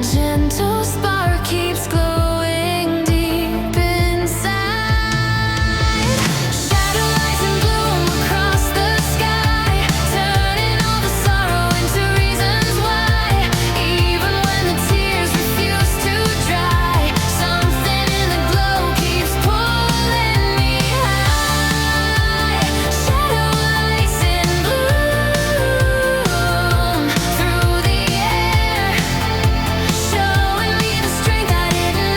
gentle spark keeps glowing deep inside. Shadow lights in bloom across the sky, turning all the sorrow into reasons why. Even when the tears refuse to dry, something in the glow keeps pulling me high. Shadow lights in bloom through the air, showing me the strength I didn't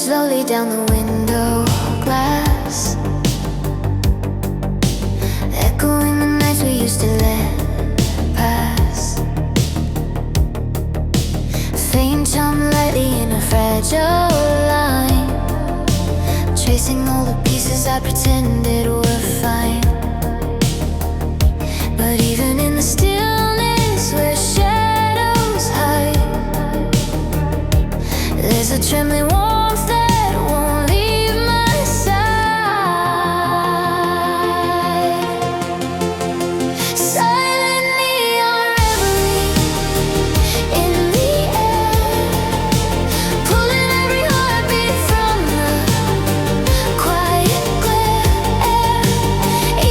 slowly down the window glass, echoing the nights we used to let pass. Faint hum lightly in a fragile line, tracing all the pieces I pretended were fine. But even in the stillness where shadows hide, there's a trembling warmth that won't leave my side. Silent neon reverie in the air, pulling every heartbeat from the quiet glare.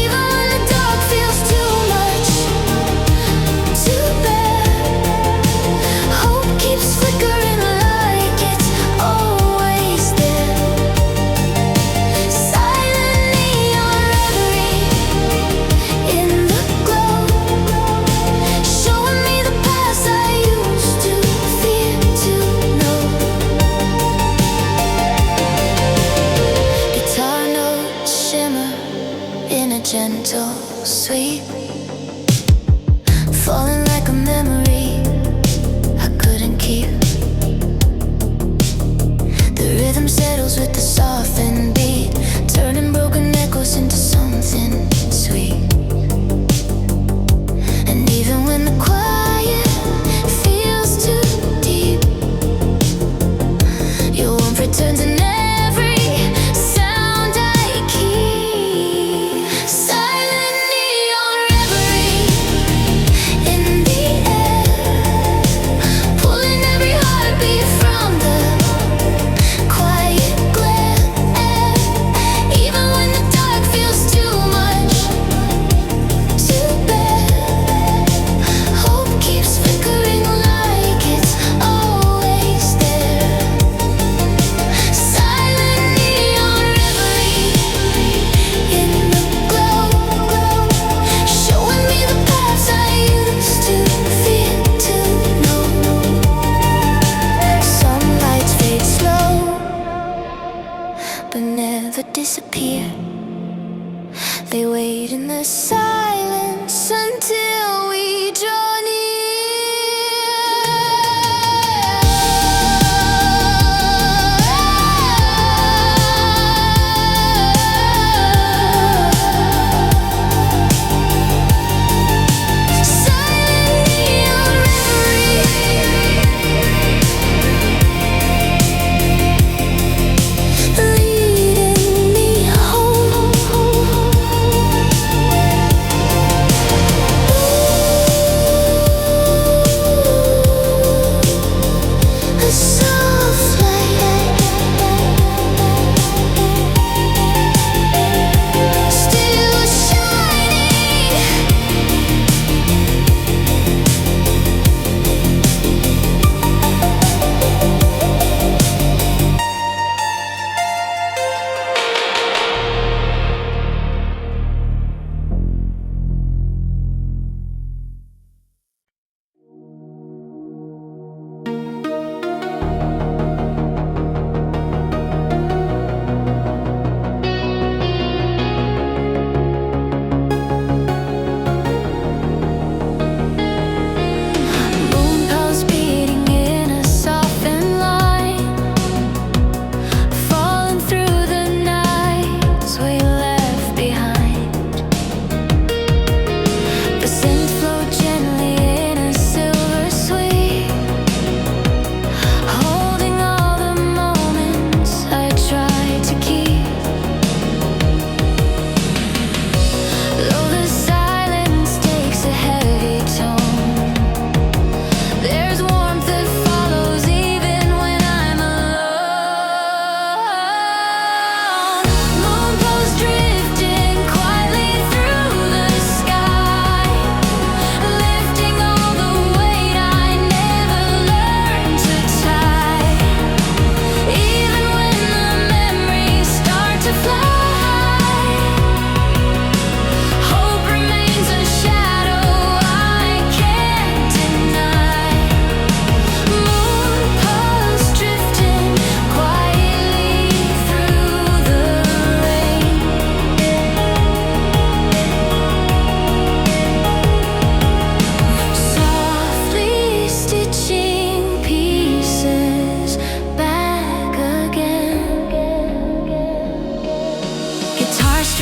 Even when the dark feels too much to bear, hope keeps flickering like it's always there. Silent neon reverie in the glow, showing me the past I used to fear to know. Guitar notes shimmer in a gentle sweep, falling like a memory I couldn't keep. The rhythm settles with the softened beat, turning broken echoes into something sweet. And even when the quiet feels too deep, your warmth returns in every sound I keep. Silent neon reverie in the air, pulling every heartbeat from the quiet glare. Even when the dark feels too much to bear, hope keeps flickering like it's always there. Silent neon reverie in the glow, showing me the paths I used to fear to know. Some lights fade slow, but never disappear. They wait in the silence until we draw near. Silent neon reverie, leading me home.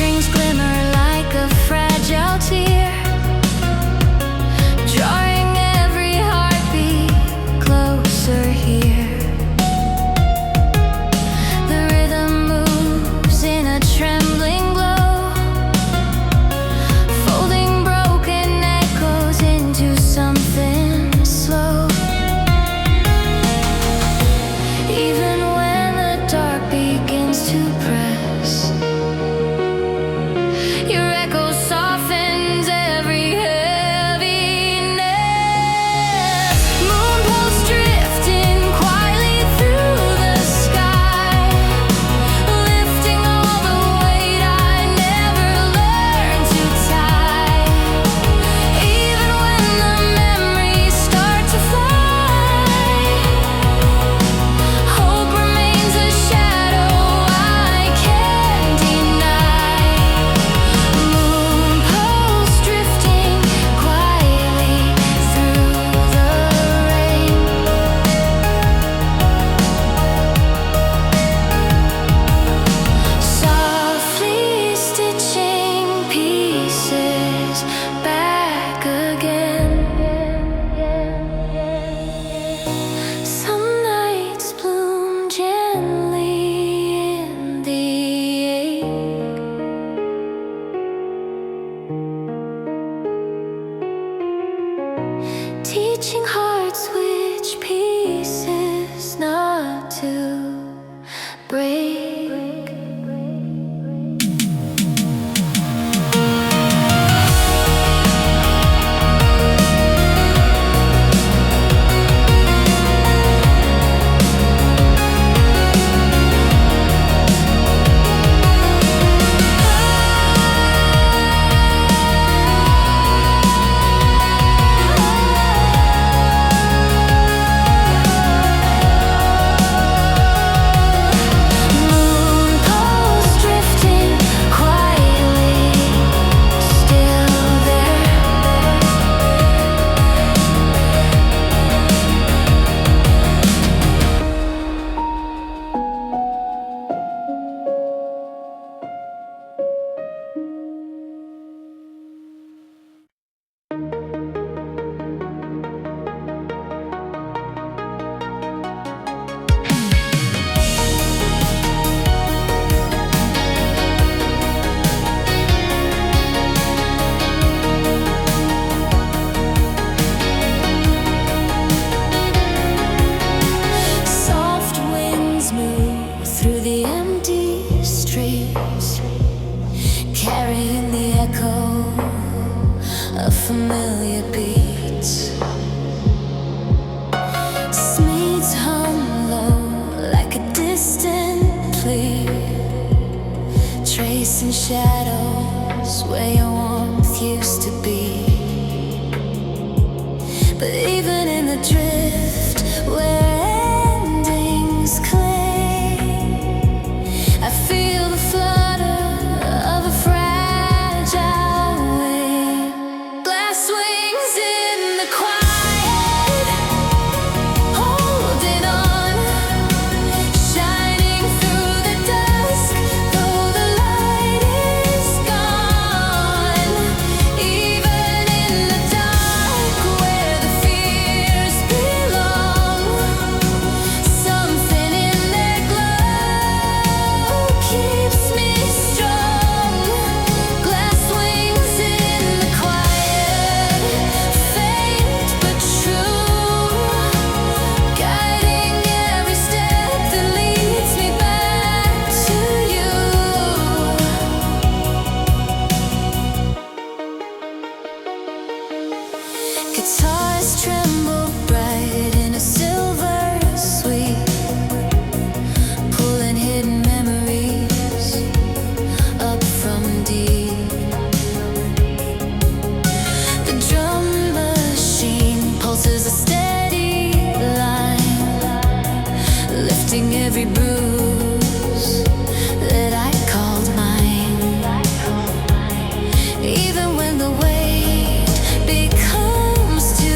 strings glimmer like a fragile tear, drawing every heartbeat closer here. The rhythm moves in a trembling glow, folding broken echoes into something slow. Even when the dark begins to press, your echo softens every heaviness. Moon pulse drifting quietly through the sky, lifting all the weight I never learned to tie. Even when the memories start to fly, hope remains a shadow I can't deny. Moon pulse drifting quietly through the rain. Softly stitching pieces back again. Some nights bloom gently in the ache, teaching hearts which pieces not to break. Moon pulse drifting quietly, still there. Soft winds move through the empty streets, carrying the echo of familiar beats. Smeeds hum low like a distant plea, tracing shadows where your warmth used to be. But even in the drift where endings cling, I feel the flutter of a fragile wing. Glass wings in the quiet, holding on, shining through the dusk, though the light is gone. Even in the dark where the fears belong, something in their glow keeps me strong. Glass wings in the quiet, faint but true, guiding every step that leads me back to you. Guitars tremble bright in a silver sweep, pulling hidden memories up from deep. The drum machine pulses a steady line, lifting every bruise that I called mine. Even when the weight becomes too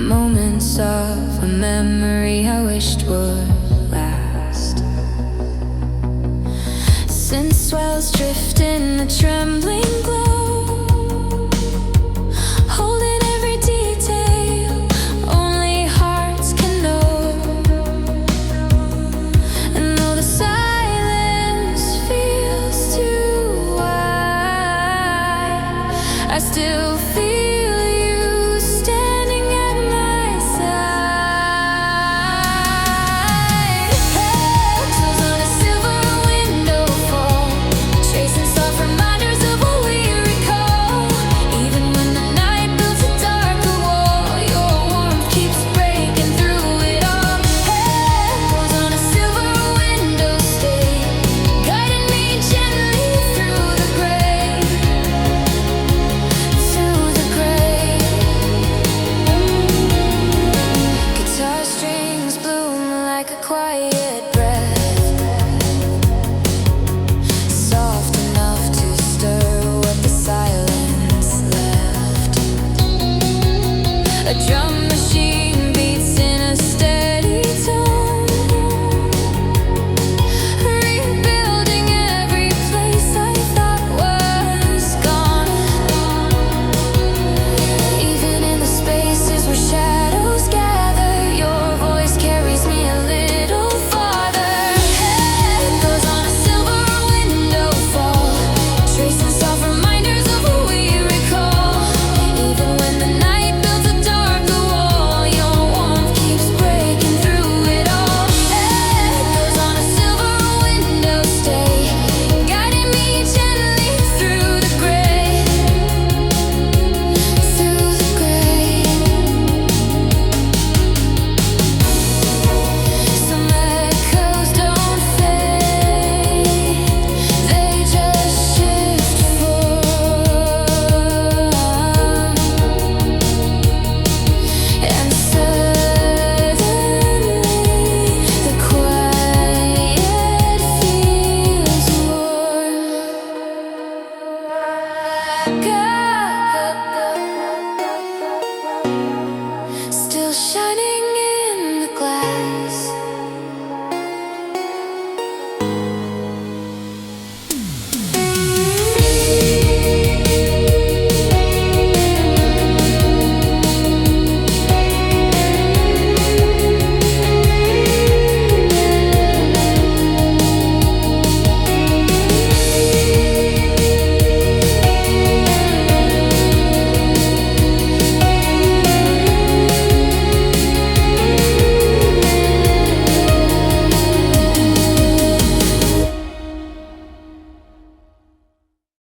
Moments of a memory I wished would last. Synth swells drift in a trembling glow, holding every detail only hearts can know. And though the silence feels too wide, I still feel quiet breath, soft enough to stir what the silence left. A drum